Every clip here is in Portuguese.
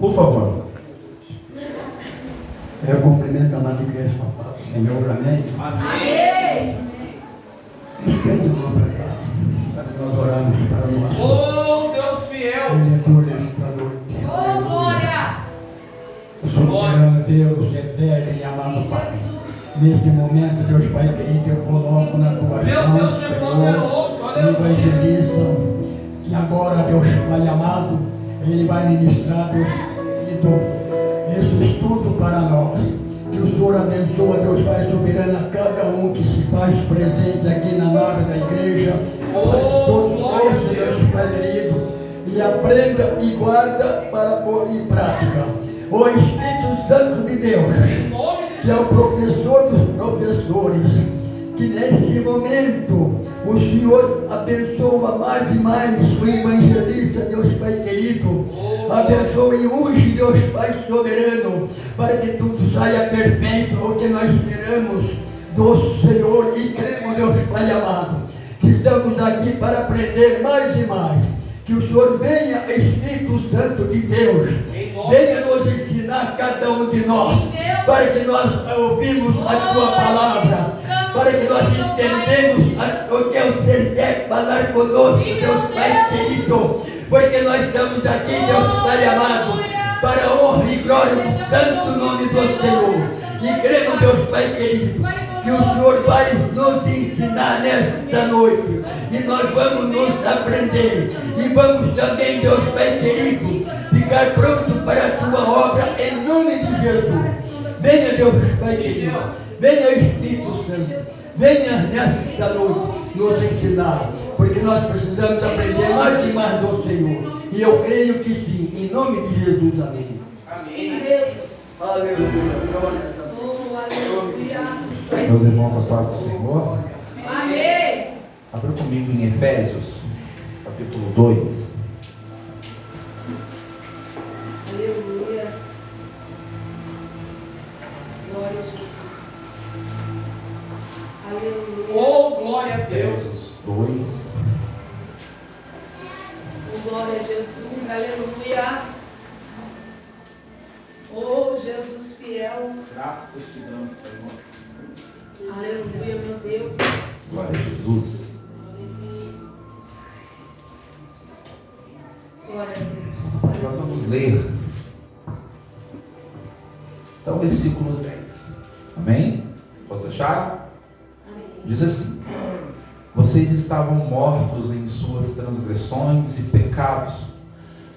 Por favor. Eu cumprimento a amada igreja, papai. Senhor, amém. Amém. Estende a mão para cá, para nós orarmos para o nosso. Oh, Deus fiel. Criatura nesta noite. Oh, glória. Soberano Deus, eterno e amado Pai. Neste momento, Deus Pai querido, eu coloco na tua mão, Deus é poderoso, o aleluia. evangelista, que agora, Deus Pai amado, ele vai ministrar, Deus querido, esse estudo para nós. Que o Senhor abençoa, Deus Pai soberano, a cada um que se faz presente aqui na nave da igreja. Todos nós, Deus Pai querido, e aprenda e guarda para pôr em prática. O Espírito Santo de Deus, que é o professor dos professores, que nesse momento o Senhor abençoa mais e mais o evangelista, Deus Pai querido. Abençoa e unge, Deus Pai soberano, para que tudo saia perfeito, o que nós esperamos do Senhor e cremos, Deus Pai amado, que estamos aqui para aprender mais e mais. Que o Senhor venha, Espírito Santo de Deus, venha nos ensinar cada um de nós, para que nós ouvimos a tua palavra, para que nós entendemos o que o Senhor quer falar conosco, Deus Pai querido, porque nós estamos aqui, Deus Pai amado, para a honra e glória do santo nome do Senhor. E cremos, Deus Pai querido, que o Senhor vai nos ensinar nesta noite, e nós vamos nos aprender, e vamos também, Deus Pai querido, ficar pronto para a tua obra, em nome de Jesus. Venha, Deus Pai querido, venha, Espírito Santo, venha nesta noite nos ensinar, porque nós precisamos aprender mais e mais do Senhor, e eu creio que sim, em nome de Jesus, amém. Sim, Deus. Aleluia. Oh, aleluia. Meus irmãos, a paz do Senhor. Amém. Abra comigo em Efésios, capítulo 2. Aleluia. Glória a Jesus. Aleluia. Oh, glória a Deus. 2. Oh, glória a Jesus. Aleluia. Oh, Jesus fiel. Graças te damos, Senhor. Aleluia, meu Deus. Glória a Jesus. Glória a Deus. Nós vamos ler até o versículo 10. Amém? Todos acharam? Amém. Diz assim: vocês estavam mortos em suas transgressões e pecados,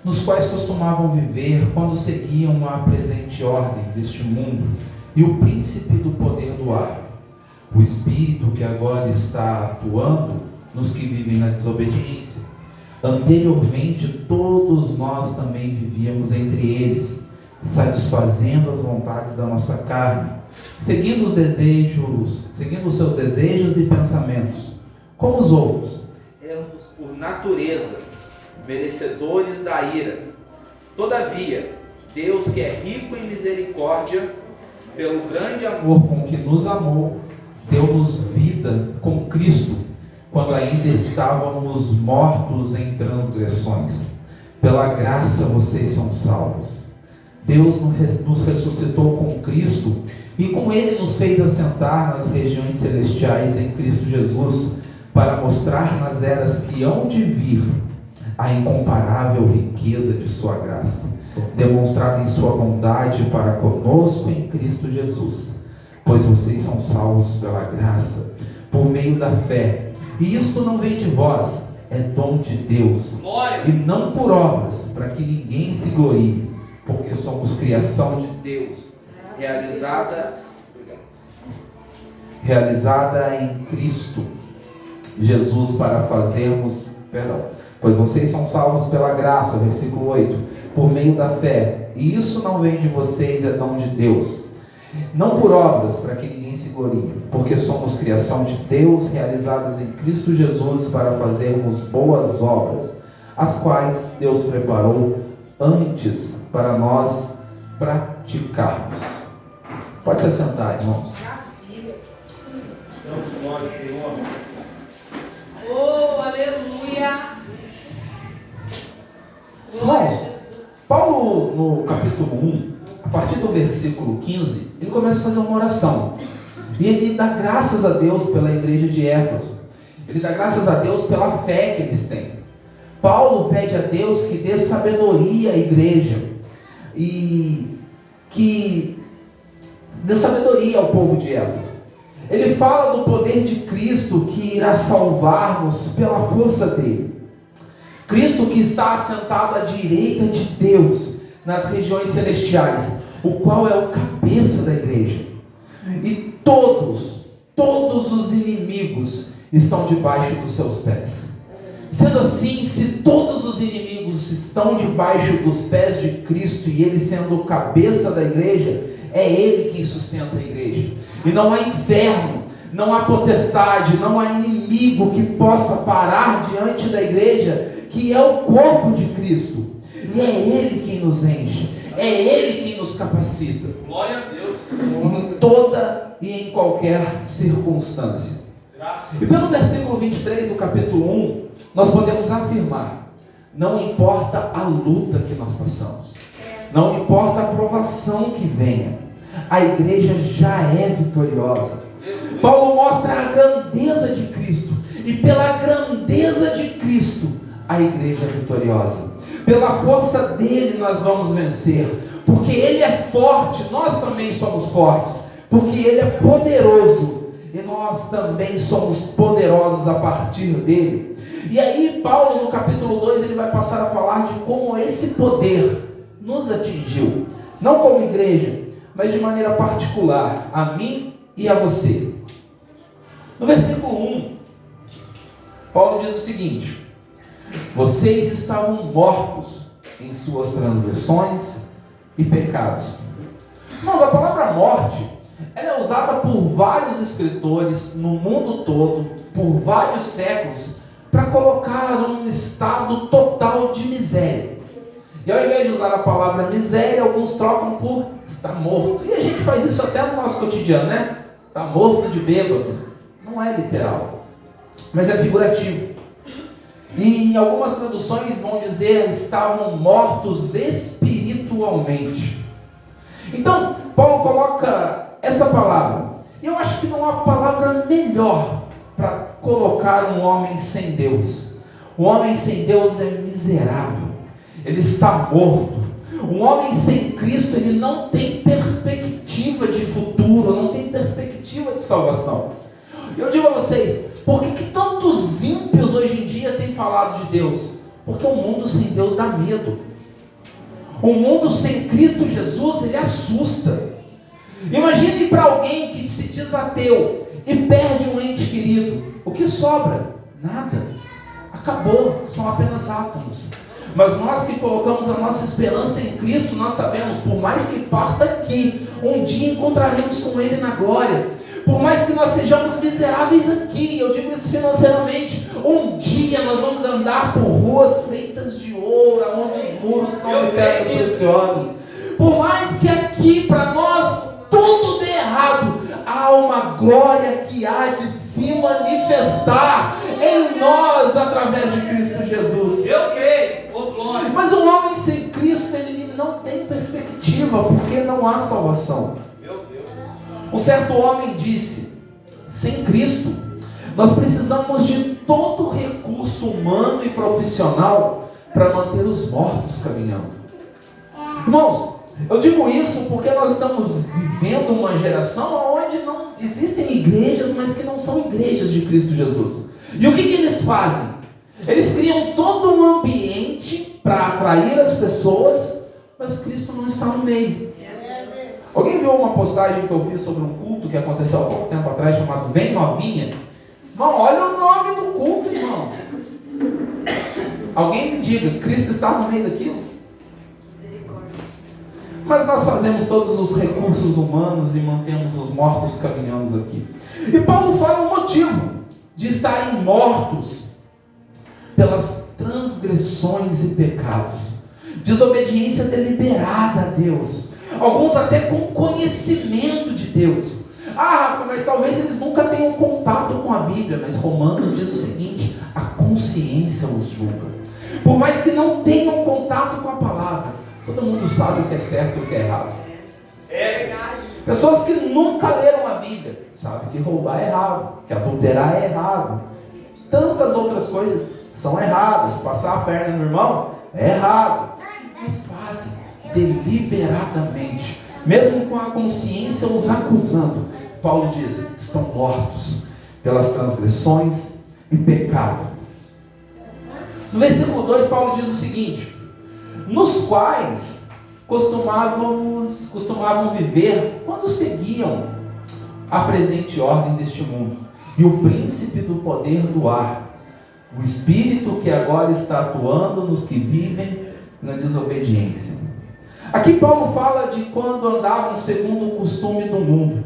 nos quais costumavam viver quando seguiam a presente ordem deste mundo e o príncipe do poder do ar, o espírito que agora está atuando nos que vivem na desobediência. Anteriormente, todos nós também vivíamos entre eles, satisfazendo as vontades da nossa carne, seguindo os seus desejos e pensamentos, como os outros. Éramos por natureza merecedores da ira. Todavia, Deus, que é rico em misericórdia, pelo grande amor com que nos amou, deu-nos vida com Cristo, quando ainda estávamos mortos em transgressões. Pela graça vocês são salvos. Deus nos ressuscitou com Cristo e com Ele nos fez assentar nas regiões celestiais em Cristo Jesus, para mostrar nas eras que hão de vir a incomparável riqueza de sua graça, demonstrada em sua bondade para conosco em Cristo Jesus. Pois vocês são salvos pela graça, por meio da fé. E isto não vem de vós, é dom de Deus. Glória. E não por obras, para que ninguém se glorie, porque somos criação de Deus, realizada em Cristo Jesus para fazermos, pois vocês são salvos pela graça, versículo 8, por meio da fé, e isso não vem de vocês, é dom de Deus, não por obras, para que ninguém se glorie, porque somos criação de Deus, realizadas em Cristo Jesus para fazermos boas obras, as quais Deus preparou antes para nós praticarmos. Pode se assentar, irmãos. Damos glória ao Senhor. Oh, aleluia. Irmãos, Paulo, no capítulo 1, a partir do versículo 15, ele começa a fazer uma oração. E ele dá graças a Deus pela igreja de Éfeso. Ele dá graças a Deus pela fé que eles têm. Paulo pede a Deus que dê sabedoria à igreja. E que dê sabedoria ao povo de Éfeso. Ele fala do poder de Cristo que irá salvar-nos pela força dele. Cristo que está assentado à direita de Deus nas regiões celestiais, o qual é o cabeça da igreja. E todos os inimigos estão debaixo dos seus pés. Sendo assim, se todos os inimigos estão debaixo dos pés de Cristo e ele sendo o cabeça da igreja, é ele quem sustenta a igreja. E não há inferno, não há potestade, não há inimigo que possa parar diante da igreja, que é o corpo de Cristo. E é ele quem nos enche, é ele quem nos capacita. Glória a Deus. Em toda e em qualquer circunstância. Graças. E pelo versículo 23 do capítulo 1, nós podemos afirmar: não importa a luta que nós passamos, não importa a provação que venha, a igreja já é vitoriosa. Paulo mostra a grandeza de Cristo, e pela grandeza de Cristo, a igreja é vitoriosa. Pela força dele nós vamos vencer, porque ele é forte, nós também somos fortes, porque ele é poderoso, e nós também somos poderosos a partir dele. E aí Paulo no capítulo 2 ele vai passar a falar de como esse poder nos atingiu, não como igreja, mas de maneira particular, a mim e a você. No versículo 1, Paulo diz o seguinte: vocês estavam mortos em suas transgressões e pecados. Mas a palavra morte, ela é usada por vários escritores no mundo todo, por vários séculos, para colocar um estado total de miséria. E ao invés de usar a palavra miséria, alguns trocam por estar morto. E a gente faz isso até no nosso cotidiano, né? Está morto de bêbado. Não é literal, mas é figurativo. E em algumas traduções vão dizer estavam mortos espiritualmente. Então, Paulo coloca essa palavra. E eu acho que não há palavra melhor para colocar um homem sem Deus. Um homem sem Deus é miserável. Ele está morto. Um homem sem Cristo, ele não tem perspectiva de futuro, não tem perspectiva de salvação. Eu digo a vocês, por que tantos ímpios hoje em dia têm falado de Deus? Porque um mundo sem Deus dá medo. Um mundo sem Cristo Jesus, ele assusta. Imagine para alguém que se diz ateu e perde um ente querido. O que sobra? Nada. Acabou, são apenas átomos. Mas nós que colocamos a nossa esperança em Cristo, nós sabemos, por mais que parta aqui, um dia encontraremos com Ele na glória. Por mais que nós sejamos miseráveis aqui, eu digo isso financeiramente, um dia nós vamos andar por ruas feitas de ouro, onde os muros são de pedras preciosas. Por mais que aqui para nós tudo dê errado, há uma glória que há de se manifestar em nós através de Cristo Jesus. Eu creio. Oh, glória. Mas um homem sem Cristo, ele não tem perspectiva, porque não há salvação. Meu Deus. Um certo homem disse: sem Cristo, nós precisamos de todo recurso humano e profissional para manter os mortos caminhando. Irmãos, eu digo isso porque nós estamos vivendo uma geração onde não existem igrejas, mas que não são igrejas de Cristo Jesus. E o que eles fazem? Eles criam todo um ambiente para atrair as pessoas, mas Cristo não está no meio. Alguém viu uma postagem que eu vi sobre um culto que aconteceu há pouco tempo atrás, chamado Vem Novinha? Irmão, olha o nome do culto, irmãos. Alguém me diga, Cristo está no meio daquilo? Mas nós fazemos todos os recursos humanos e mantemos os mortos caminhando aqui. E Paulo fala o motivo de estarem mortos pelas transgressões e pecados, desobediência deliberada a Deus, alguns até com conhecimento de Deus. Ah, Rafa, mas talvez eles nunca tenham contato com a Bíblia, mas Romanos diz o seguinte: a consciência os julga. Por mais que não tenham contato com a palavra, Todo mundo sabe o que é certo e o que é errado. É. Verdade. Pessoas que nunca leram a Bíblia sabem que roubar é errado, que adulterar é errado. Tantas outras coisas são erradas. Passar a perna no irmão é errado. Mas fazem deliberadamente, mesmo com a consciência os acusando. Paulo diz: estão mortos pelas transgressões e pecado. No versículo 2, Paulo diz o seguinte: nos quais costumavam viver quando seguiam a presente ordem deste mundo, e o príncipe do poder do ar, o espírito que agora está atuando nos que vivem na desobediência. Aqui Paulo fala de quando andavam segundo o costume do mundo.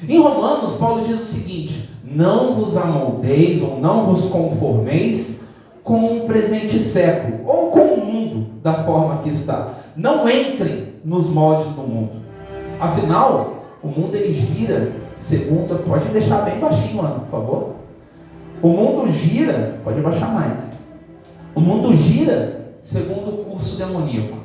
Em Romanos, Paulo diz o seguinte: não vos amoldeis ou não vos conformeis com o presente século, ou com o mundo da forma que está. Não entrem nos moldes do mundo. Afinal, o mundo ele gira segundo... Pode deixar bem baixinho, Ana, por favor. O mundo gira... Pode baixar mais. O mundo gira segundo o curso demoníaco.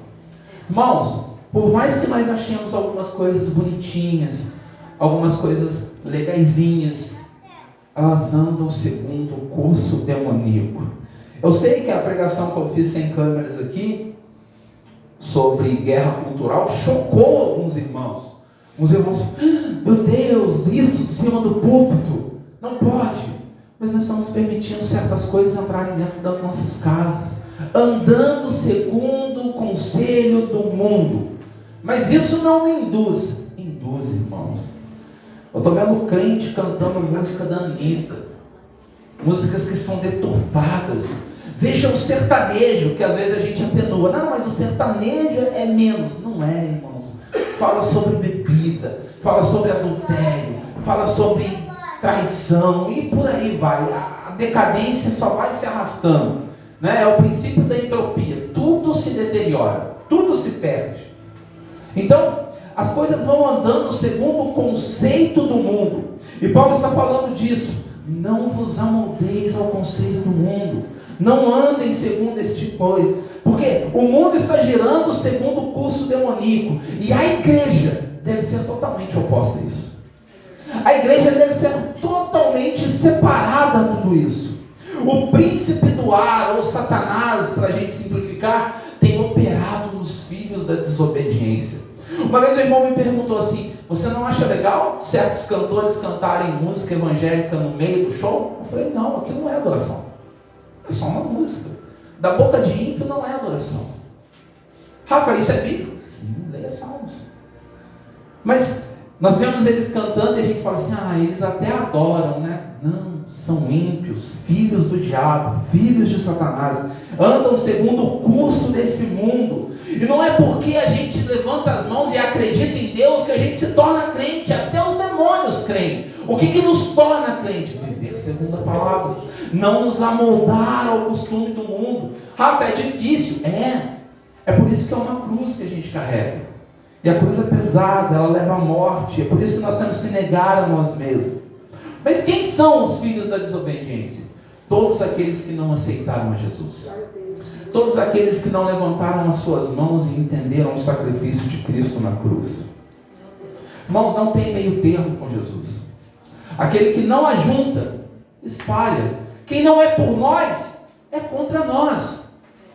Irmãos, por mais que nós achemos algumas coisas bonitinhas, algumas coisas legaisinhas, elas andam segundo o curso demoníaco. Eu sei que a pregação que eu fiz sem câmeras aqui, sobre guerra cultural, chocou alguns irmãos. Uns irmãos, meu Deus, isso em cima do púlpito, não pode. Mas nós estamos permitindo certas coisas entrarem dentro das nossas casas, andando segundo o conselho do mundo. Mas isso não me induz, irmãos. Eu estou vendo crente cantando música da Anitta, músicas que são deturpadas. Veja o sertanejo, que às vezes a gente atenua. Não, mas o sertanejo é menos. Não é, irmãos. Fala sobre bebida, fala sobre adultério, fala sobre traição e por aí vai. A decadência só vai se arrastando, né? É o princípio da entropia. Tudo se deteriora, tudo se perde. Então, as coisas vão andando segundo o conceito do mundo. E Paulo está falando disso. Não vos amoldeis ao conselho do mundo. Não andem segundo este coisa. Porque o mundo está girando segundo o curso demoníaco. E a igreja deve ser totalmente oposta a isso. A igreja deve ser totalmente separada de tudo isso. O príncipe do ar, ou Satanás, para a gente simplificar, tem operado nos filhos da desobediência. Uma vez o irmão me perguntou assim: você não acha legal certos cantores cantarem música evangélica no meio do show? Eu falei: não, aquilo não é adoração. É só uma música. Da boca de ímpio não é adoração. Rafa, isso é bíblico? Sim, leia Salmos. Mas nós vemos eles cantando e a gente fala assim: eles até adoram, né? Não, são ímpios, filhos do diabo, filhos de Satanás, andam segundo o curso desse mundo. E não é porque a gente levanta as mãos e acredita em Deus que a gente se torna crente. Até os demônios creem. O que nos torna crente? Viver segundo a palavra, não nos amoldar ao costume do mundo. Rafa, é difícil? É por isso que é uma cruz que a gente carrega. E a cruz é pesada, ela leva à morte. É por isso que nós temos que negar a nós mesmos. Mas quem são os filhos da desobediência? Todos aqueles que não aceitaram a Jesus. Todos aqueles que não levantaram as suas mãos e entenderam o sacrifício de Cristo na cruz. Irmãos, não tem meio termo com Jesus. Aquele que não ajunta, espalha. Quem não é por nós, é contra nós.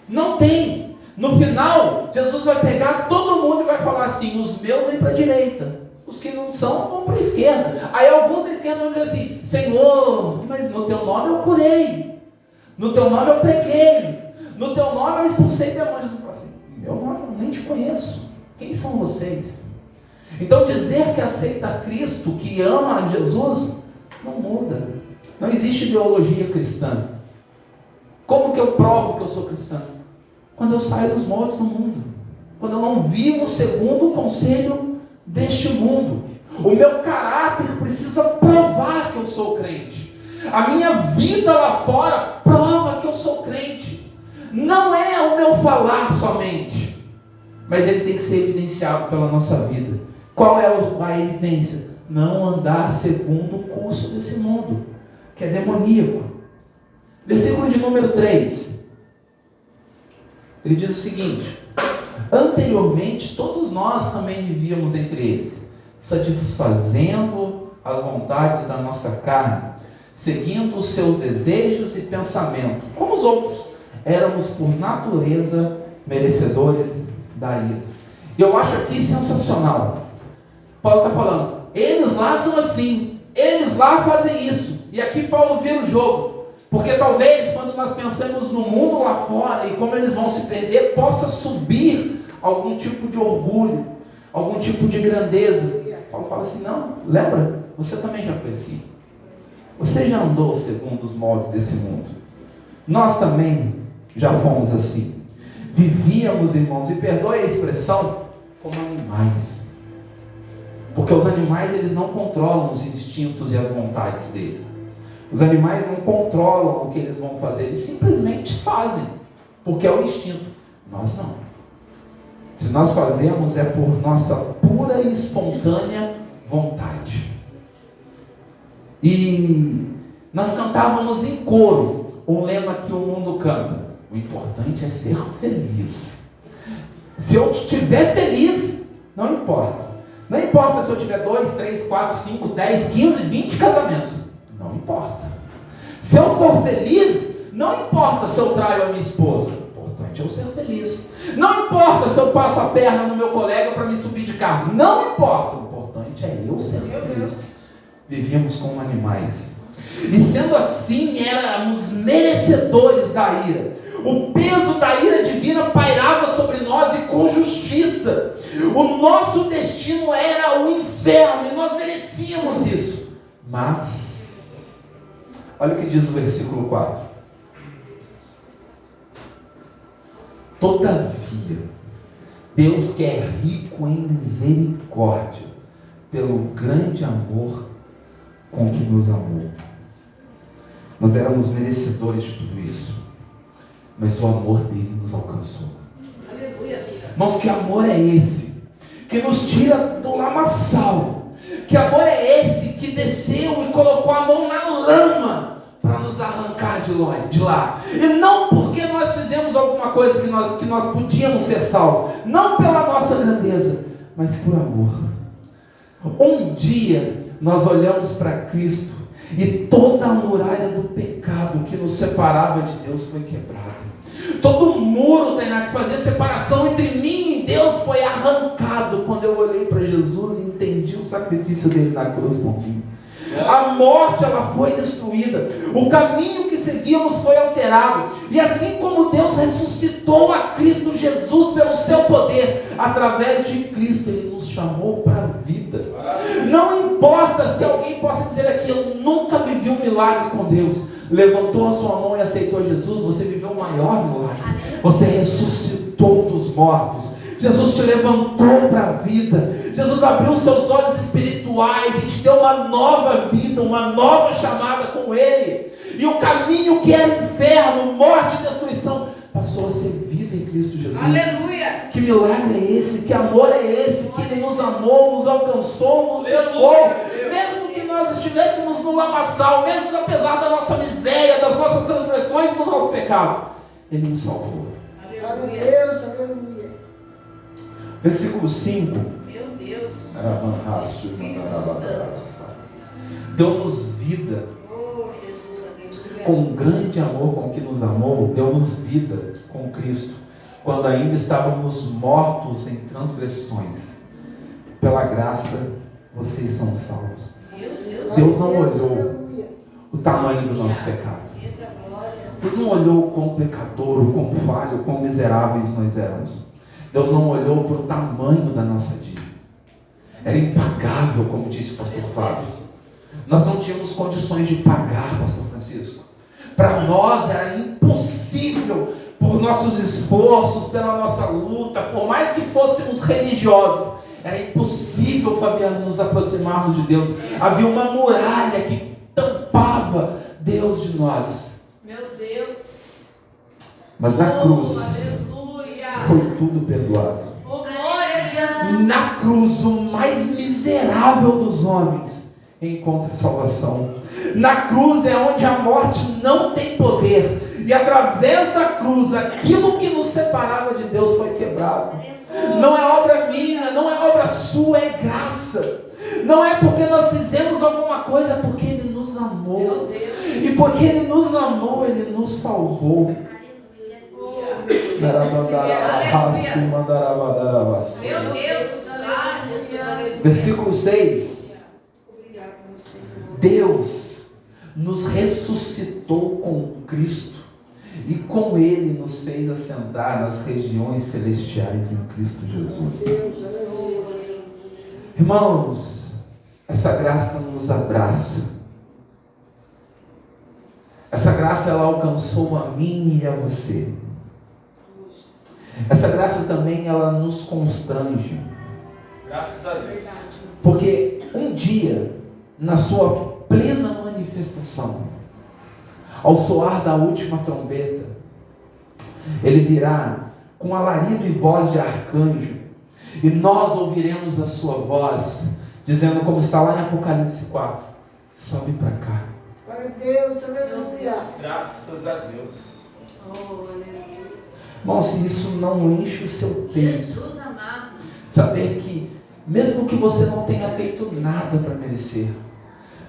Não tem. No final, Jesus vai pegar todo mundo e vai falar assim: os meus vêm para a direita, os que não são vão para a esquerda. Aí alguns da esquerda vão dizer assim: Senhor, mas no teu nome eu curei, no teu nome eu preguei, no teu nome eu expulsei demônios. Jesus fala assim: meu nome eu nem te conheço, quem são vocês? Então dizer que aceita Cristo, que ama Jesus, não muda. Não existe ideologia cristã. Como que eu provo que eu sou cristão? Quando eu saio dos moldes do mundo, quando eu não vivo segundo o conselho deste mundo. O meu caráter precisa provar que eu sou crente. A minha vida lá fora prova que eu sou crente. Não é o meu falar somente, mas ele tem que ser evidenciado pela nossa vida. Qual é a evidência? Não andar segundo o curso desse mundo, que é demoníaco. Versículo de número 3. Ele diz o seguinte: Anteriormente, todos nós também vivíamos entre eles, satisfazendo as vontades da nossa carne, seguindo os seus desejos e pensamentos. Como os outros, éramos por natureza merecedores da ira. E eu acho aqui sensacional. Paulo está falando, eles lá são assim, eles lá fazem isso. E aqui Paulo vira o jogo. Porque talvez quando nós pensamos no mundo lá fora e como eles vão se perder, possa subir algum tipo de orgulho, algum tipo de grandeza. Paulo fala assim, não, lembra? Você também já foi assim. Você já andou segundo os moldes desse mundo. Nós também já fomos assim. Vivíamos, irmãos, e perdoe a expressão, como animais. Porque os animais, eles não controlam os instintos e as vontades dele. Os animais não controlam o que eles vão fazer, eles simplesmente fazem, porque é o instinto. Nós não. Se nós fazemos, é por nossa pura e espontânea vontade. E nós cantávamos em coro um lema que o mundo canta: o importante é ser feliz. Se eu estiver feliz, não importa. Não importa se eu tiver 2, 3, 4, 5, 10, 15, 20 casamentos. Não importa. Se eu for feliz, não importa se eu traio a minha esposa. O importante é eu ser feliz. Não importa se eu passo a perna no meu colega para me subir de carro. Não importa. O importante é eu ser feliz. Vivíamos como animais. E sendo assim, éramos merecedores da ira. O peso da ira divina pairava sobre nós e com justiça. O nosso destino era o inferno e nós merecíamos isso. Mas, olha o que diz o versículo 4. Todavia, Deus que é rico em misericórdia, pelo grande amor com que nos amou. Nós éramos merecedores de tudo isso, mas o amor dele nos alcançou. Aleluia. Irmãos, que amor é esse que nos tira do lamaçal? Que amor é esse que desceu e colocou a mão na lama para nos arrancar de lá? E não porque nós fizemos alguma coisa que nós podíamos ser salvos, não pela nossa grandeza, mas por amor. Um dia nós olhamos para Cristo e toda a muralha do pecado que nos separava de Deus foi quebrada. Todo muro que fazia separação entre mim e Deus foi arrancado quando eu olhei para Jesus e entendi o sacrifício dele na cruz por mim. A morte, ela foi destruída. O caminho que seguíamos foi alterado. E assim como Deus ressuscitou a Cristo Jesus pelo seu poder, através de Cristo Ele nos chamou para a vida. Não importa se alguém possa dizer aqui: eu nunca vivi um milagre com Deus. Levantou a sua mão e aceitou Jesus, você viveu o maior milagre. Você ressuscitou dos mortos. Jesus te levantou para a vida. Jesus abriu seus olhos espirituais e te deu uma nova vida, uma nova chamada com Ele. E o caminho que era inferno, morte e destruição, passou a ser vida em Cristo Jesus. Aleluia! Que milagre é esse? Que amor é esse? Que Ele nos amou, nos alcançou, nos levou. Mesmo que nós estivéssemos no lamaçal, mesmo apesar da nossa miséria, das nossas transgressões e dos nossos pecados, Ele nos salvou. Aleluia! Versículo 5. Meu Deus! Deu-nos vida. Oh, Jesus, aleluia! Com o grande amor com que nos amou, deu-nos vida com Cristo, quando ainda estávamos mortos em transgressões. Pela graça, vocês são salvos. Deus não olhou o tamanho do nosso pecado. Deus não olhou o quão pecador, o quão falho, o quão miseráveis nós éramos. Deus não olhou para o tamanho da nossa dívida. Era impagável, como disse o pastor Fábio. Nós não tínhamos condições de pagar, pastor Francisco. Para nós era impossível, por nossos esforços, pela nossa luta, por mais que fôssemos religiosos, era impossível, Fabiano, nos aproximarmos de Deus. Havia uma muralha que tampava Deus de nós. Meu Deus! Mas na cruz, Aleluia! foi tudo perdoado. Oh, glória a Jesus! Na cruz, o mais miserável dos homens encontra salvação. Na cruz é onde a morte não tem poder. E através da cruz, aquilo que nos separava de Deus foi quebrado. Não é obra minha, não é obra sua, é graça. Não é porque nós fizemos alguma coisa, é porque Ele nos amou. Meu Deus. E porque Ele nos amou, Ele nos salvou. Meu Deus. Ah, Jesus, aleluia. Versículo 6. Deus nos ressuscitou com Cristo e com Ele nos fez assentar nas regiões celestiais em Cristo Jesus. Irmãos, essa graça nos abraça. Essa graça ela alcançou a mim e a você. Essa graça também ela nos constrange. Graças a Deus. Porque um dia, na sua plena manifestação, ao soar da última trombeta, Ele virá com alarido e voz de arcanjo, e nós ouviremos a sua voz, dizendo como está lá em Apocalipse 4, sobe para cá. Glória a Deus, aleluia. Graças a Deus. Oh, aleluia. Irmão, se isso não enche o seu peito, Jesus amado. saber que mesmo que você não tenha feito nada para merecer,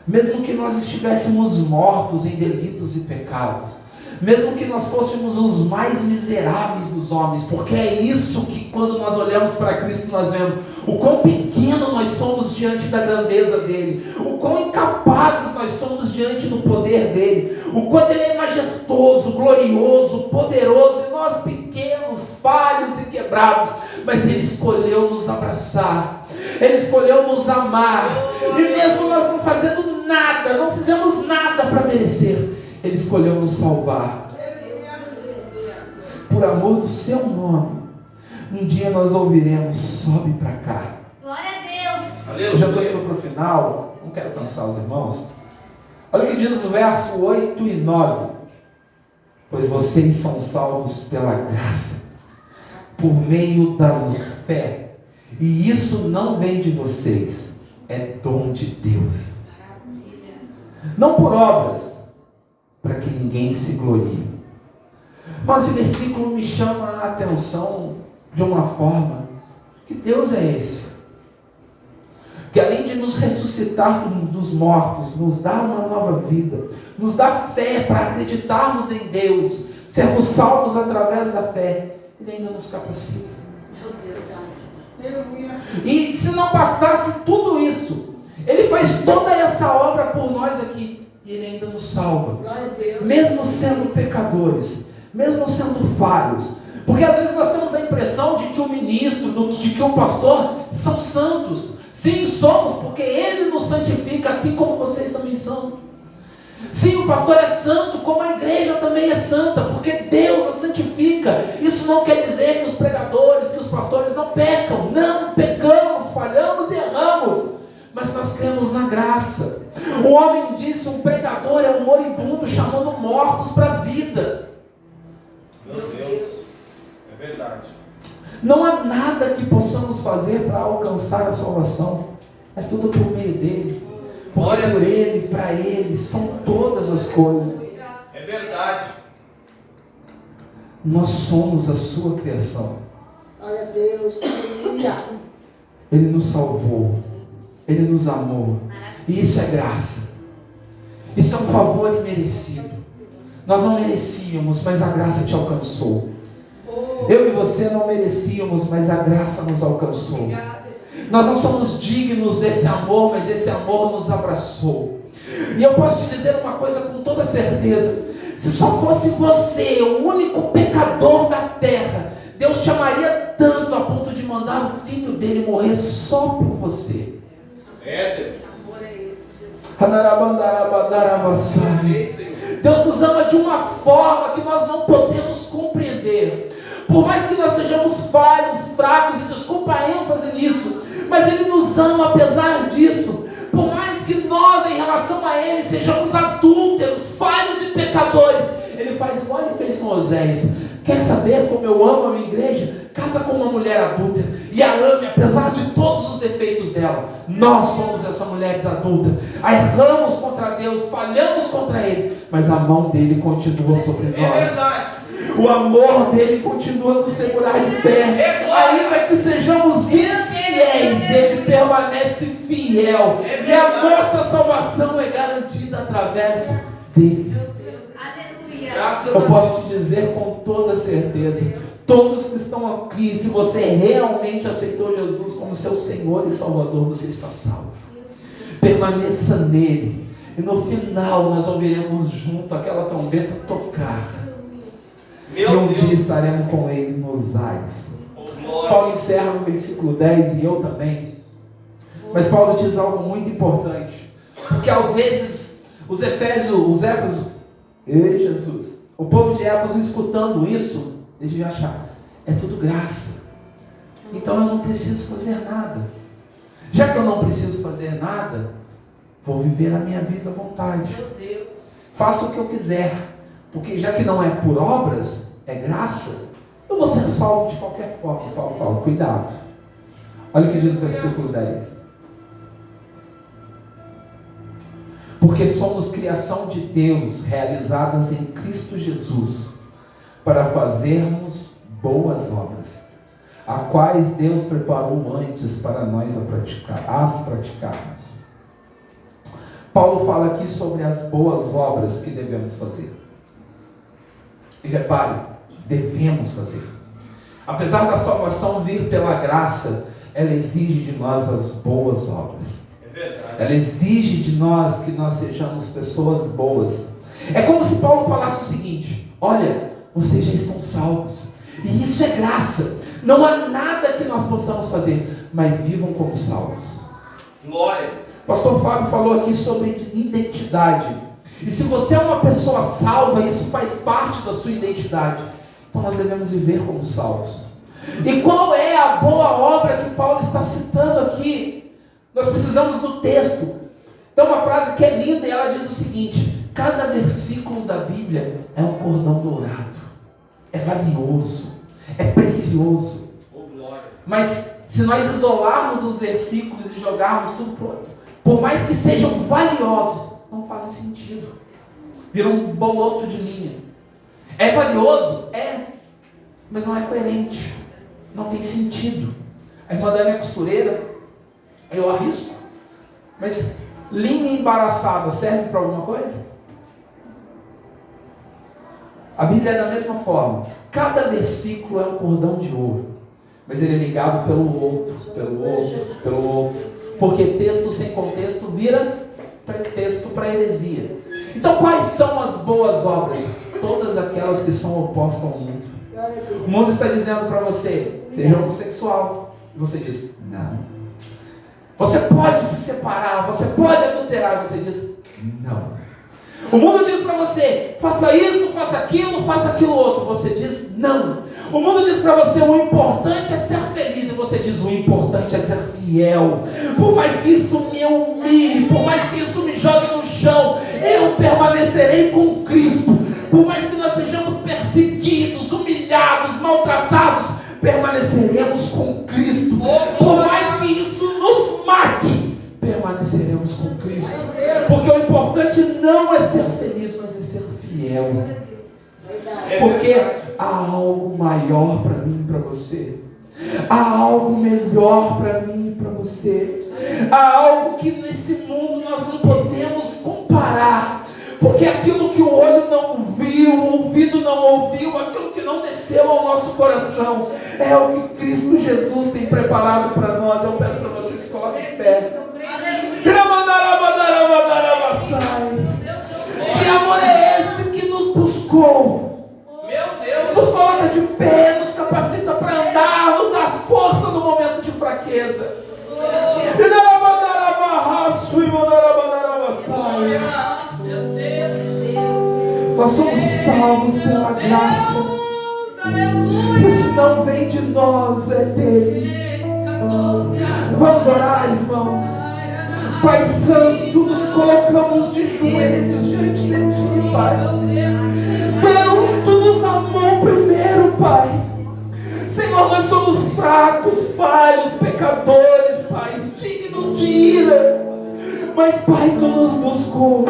mesmo que nós estivéssemos mortos em delitos e pecados, mesmo que nós fôssemos os mais miseráveis dos homens, porque é isso que quando nós olhamos para Cristo nós vemos, o quão pequeno nós somos diante da grandeza dele, o quão incapazes nós somos diante do poder dele, o quanto ele é majestoso, glorioso, poderoso, e nós pequenos, falhos e quebrados, mas ele escolheu nos abraçar, ele escolheu nos amar, e mesmo nós não fazendo nada, não fizemos nada para merecer, Ele escolheu nos salvar. Por amor do seu nome, um dia nós ouviremos, sobe para cá. Glória a Deus. Eu já estou indo para o final, não quero cansar os irmãos. Olha o que diz o verso 8 e 9. Pois vocês são salvos pela graça, por meio da fé. E isso não vem de vocês, é dom de Deus. Não por obras, para que ninguém se glorie. Mas esse versículo me chama a atenção de uma forma, que Deus é esse, que além de nos ressuscitar dos mortos, nos dá uma nova vida, nos dá fé para acreditarmos em Deus, sermos salvos através da fé, Ele ainda nos capacita. Meu Deus. E se não bastasse tudo isso, Ele faz toda essa obra por nós aqui, e Ele ainda nos salva, Glória a Deus. mesmo sendo pecadores, mesmo sendo falhos, porque às vezes nós temos a impressão de que o ministro, de que o pastor são santos. Sim, somos, porque Ele nos santifica, assim como vocês também são. Sim, o pastor é santo, como a igreja também é santa, porque Deus a santifica. Isso não quer dizer que os pregadores, que os pastores não pecam. Não, pecamos, falhamos e erramos, mas nós cremos na graça. O homem disse, um pregador é um moribundo chamando mortos para a vida. Meu Deus. É verdade. Não há nada que possamos fazer para alcançar a salvação. É tudo por meio dele. Porque por ele, para ele, são todas as coisas. É verdade. Nós somos a sua criação. Glória a Deus, aleluia. Ele nos salvou. Ele nos amou. E isso é graça. Isso é um favor imerecido. Nós não merecíamos, mas a graça te alcançou. Eu e você não merecíamos, mas a graça nos alcançou. Nós não somos dignos desse amor, mas esse amor nos abraçou. E eu posso te dizer uma coisa com toda certeza: se só fosse você o único pecador da terra, Deus te amaria tanto a ponto de mandar o filho dele morrer só por você. É Deus. Amor é esse, Jesus. Deus nos ama de uma forma que nós não podemos compreender. Por mais que nós sejamos falhos, fracos, e desculpa a ênfase nisso, mas Ele nos ama apesar disso. Por mais que nós, em relação a Ele, sejamos adúlteros, falhos e pecadores, Ele faz igual Ele fez com Oséias. Quer saber como eu amo a minha igreja? Casa com uma mulher adúltera e a ame, apesar de todos os defeitos dela. Nós somos essa mulher adúltera. Erramos contra Deus, falhamos contra Ele, mas a mão dele continua sobre nós. É verdade. O amor dele continua a nos segurar de pé. Ainda que sejamos infiéis, ele permanece fiel. E a nossa salvação é garantida através dele. Eu posso te dizer com toda certeza, todos que estão aqui, se você realmente aceitou Jesus como seu Senhor e Salvador, você está salvo. Permaneça nele. E no final nós ouviremos junto aquela trombeta tocar. E um dia estaremos com ele nos ares. Paulo encerra no versículo 10, e eu também. Mas Paulo diz algo muito importante. Porque às vezes os Éfesos, eu e Jesus, o povo de Éfeso escutando isso, eles deviam achar, é tudo graça. Então eu não preciso fazer nada. Já que eu não preciso fazer nada, vou viver a minha vida à vontade. Meu Deus. Faço o que eu quiser. Porque já que não é por obras, é graça, eu vou ser salvo de qualquer forma. Paulo fala, cuidado. Olha o que diz o versículo 10. Porque somos criação de Deus, realizadas em Cristo Jesus, para fazermos boas obras, a quais Deus preparou antes para nós as praticarmos. Paulo fala aqui sobre as boas obras que devemos fazer. E repare, devemos fazer. Apesar da salvação vir pela graça, ela exige de nós as boas obras. É verdade. Ela exige de nós que nós sejamos pessoas boas. É como se Paulo falasse o seguinte: olha, vocês já estão salvos. E isso é graça. Não há nada que nós possamos fazer, mas vivam como salvos. Glória. Pastor Fábio falou aqui sobre identidade. E se você é uma pessoa salva, isso faz parte da sua identidade. Então nós devemos viver como salvos. E qual é a boa obra que Paulo está citando aqui? Nós precisamos do texto. Tem uma frase que é linda e ela diz o seguinte: cada versículo da Bíblia é um cordão dourado. É valioso, é precioso. Mas se nós isolarmos os versículos e jogarmos tudo para o outro, por mais que sejam valiosos, não fazem sentido. Vira um boloto de linha. É valioso? É. Mas não é coerente. Não tem sentido. A irmã Dani é costureira. Eu arrisco. Mas linha embaraçada serve para alguma coisa? A Bíblia é da mesma forma. Cada versículo é um cordão de ouro. Mas ele é ligado pelo outro, pelo outro, pelo outro. Porque texto sem contexto vira pretexto para heresia. Então quais são as boas obras? Todas aquelas que são opostas ao mundo. O mundo está dizendo para você, seja homossexual. E você diz, não. Você pode se separar, você pode adulterar. Você diz, não. O mundo diz para você, faça isso, faça aquilo outro. Você diz, não. O mundo diz para você, o importante é ser feliz. E você diz, o importante é ser fiel. Por mais que isso me humilhe, por mais que isso me jogue no chão, eu permanecerei com Cristo. Por mais que nós sejamos perseguidos, humilhados, maltratados, permaneceremos com Cristo. Por mais que isso nos mate, permaneceremos com Cristo. Porque o importante não é ser feliz, mas é ser fiel. Porque há algo maior para mim e para você. Há algo melhor para mim e para você. Há algo que nesse mundo nós não podemos comparar. Porque aquilo que o olho não viu, o ouvido não ouviu, aquilo que não desceu ao nosso coração, é o que Cristo Jesus tem preparado para nós. Eu peço para vocês que se coloquem de pé. Que amor é esse que nos buscou? Meu Deus! Nos coloca de pé, nos capacita para andar, nos dá força no momento de fraqueza. Nós somos salvos pela graça. Isso não vem de nós, é dele. Vamos orar, irmãos. Pai Santo, nos colocamos de joelhos diante de Ti, Pai. Deus, Tu nos amou primeiro, Pai. Senhor, nós somos fracos, falhos, pecadores, Pai, dignos de ira. Mas, Pai, Tu nos buscou.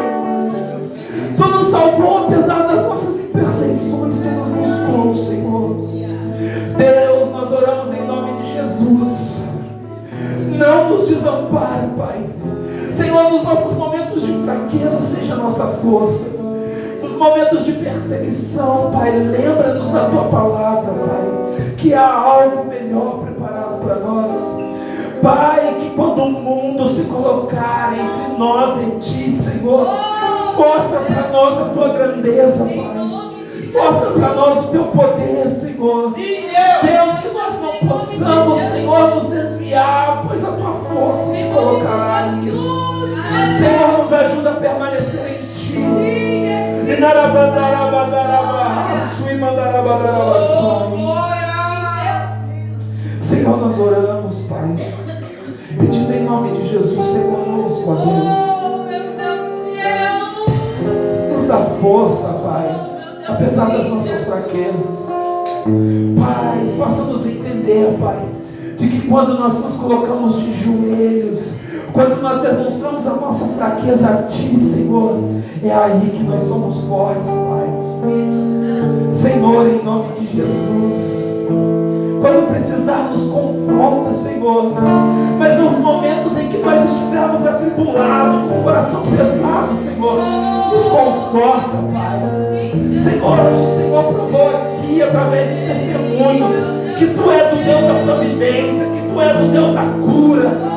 Tu nos salvou apesar das nossas imperfeições, Tu nos buscou. Jesus. Não nos desampare, Pai. Senhor, nos nossos momentos de fraqueza, seja a nossa força. Nos momentos de perseguição, Pai, lembra-nos da Tua palavra, Pai, que há algo melhor preparado para nós. Pai, que quando o mundo se colocar entre nós e Ti, Senhor, mostra para nós a Tua grandeza, Pai. Mostra para nós o Teu poder, Senhor. Deus, que nós não possamos, Senhor, nos desviar, pois a Tua força se colocará nisso. Senhor, nos ajuda a permanecer em Ti. Senhor, nós oramos, Pai, pedindo em nome de Jesus, Senhor, conosco, ó Deus. Nos dá força, Pai, apesar das nossas fraquezas. Pai, faça-nos entender, Pai, de que quando nós nos colocamos de joelhos, quando nós demonstramos a nossa fraqueza a Ti, Senhor, é aí que nós somos fortes, Pai. Senhor, em nome de Jesus, quando precisar, nos confronta, Senhor. Mas nos momentos em que nós estivermos atribulados, com o coração pesado, Senhor, nos conforta, Pai. Senhor, hoje o Senhor provou aqui, através de testemunhos, que Tu és o Deus da providência, que Tu és o Deus da cura.